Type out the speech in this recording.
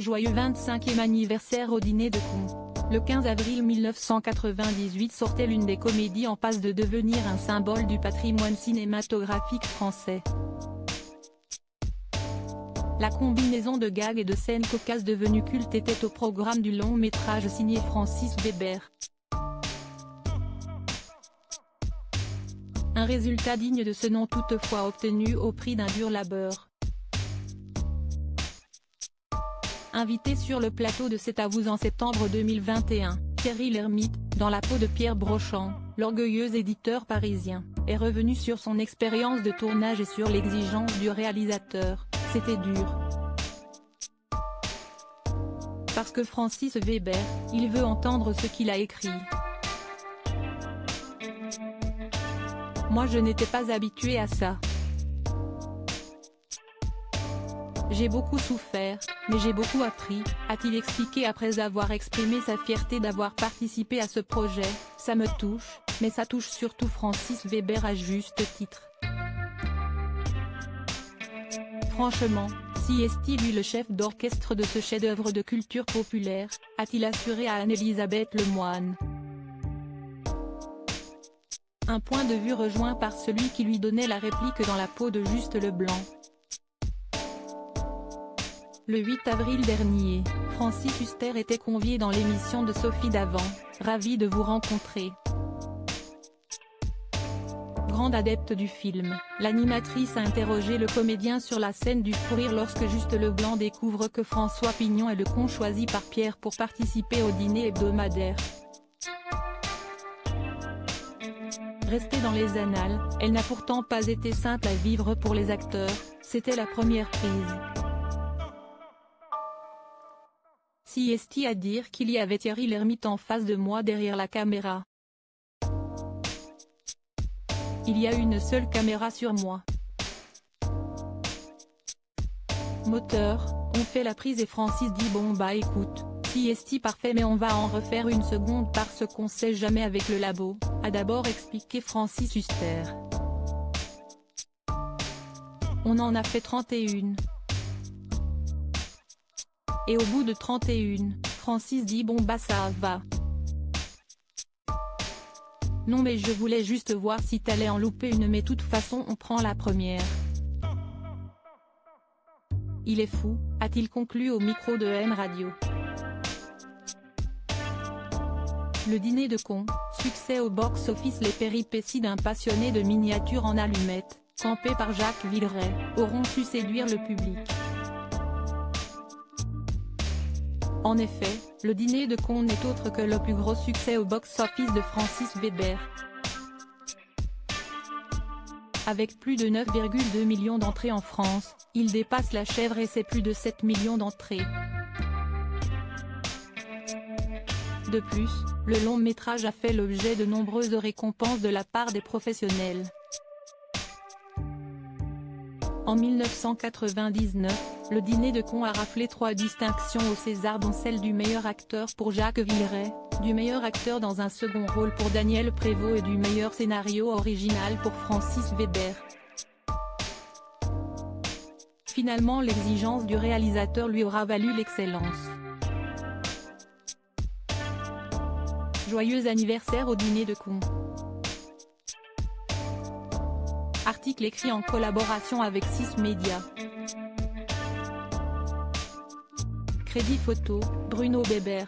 Joyeux 25e anniversaire au dîner de cons. Le 15 avril 1998 sortait l'une des comédies en passe de devenir un symbole du patrimoine cinématographique français. La combinaison de gags et de scènes cocasses devenues cultes était au programme du long métrage signé Francis Weber. Un résultat digne de ce nom toutefois obtenu au prix d'un dur labeur. Invité sur le plateau de C'est à vous en septembre 2021, Thierry Lhermitte, dans la peau de Pierre Brochand, l'orgueilleux éditeur parisien, est revenu sur son expérience de tournage et sur l'exigence du réalisateur. C'était dur. Parce que Francis Weber, il veut entendre ce qu'il a écrit. Moi je n'étais pas habitué à ça. J'ai beaucoup souffert, mais j'ai beaucoup appris, a-t-il expliqué après avoir exprimé sa fierté d'avoir participé à ce projet. Ça me touche, mais ça touche surtout Francis Weber à juste titre. Franchement, si est-il lui le chef d'orchestre de ce chef-d'œuvre de culture populaire, a-t-il assuré à Anne-Elisabeth Lemoine. Un point de vue rejoint par celui qui lui donnait la réplique dans la peau de Juste Leblanc. Le 8 avril dernier, Francis Huster était convié dans l'émission de Sophie Davant, ravi de vous rencontrer. Grande adepte du film, l'animatrice a interrogé le comédien sur la scène du fou rire lorsque Juste Leblanc découvre que François Pignon est le con choisi par Pierre pour participer au dîner hebdomadaire. Restée dans les annales, elle n'a pourtant pas été simple à vivre pour les acteurs, c'était la première prise. Si est-il à dire qu'il y avait Thierry Lhermitte en face de moi derrière la caméra. Il y a une seule caméra sur moi. Moteur, on fait la prise et Francis dit bon bah écoute, si est parfait mais on va en refaire une seconde parce qu'on sait jamais avec le labo, a d'abord expliqué Francis Huster. On en a fait 31. Et au bout de 31, Francis dit bon bah ça va. Non mais je voulais juste voir si t'allais en louper une mais toute façon on prend la première. Il est fou, a-t-il conclu au micro de M Radio. Le dîner de cons, succès au box-office. Les péripéties d'un passionné de miniatures en allumettes, campé par Jacques Villeray, auront su séduire le public. En effet, le dîner de cons n'est autre que le plus gros succès au box-office de Francis Weber. Avec plus de 9,2 millions d'entrées en France, il dépasse La Chèvre et c'est plus de 7 millions d'entrées. De plus, le long métrage a fait l'objet de nombreuses récompenses de la part des professionnels. En 1999, le dîner de cons a raflé 3 distinctions au César dont celle du meilleur acteur pour Jacques Villeray, du meilleur acteur dans un second rôle pour Daniel Prévost et du meilleur scénario original pour Francis Weber. Finalement l'exigence du réalisateur lui aura valu l'excellence. Joyeux anniversaire au dîner de cons. Article écrit en collaboration avec 6 Médias. Crédit photo, Bruno Weber.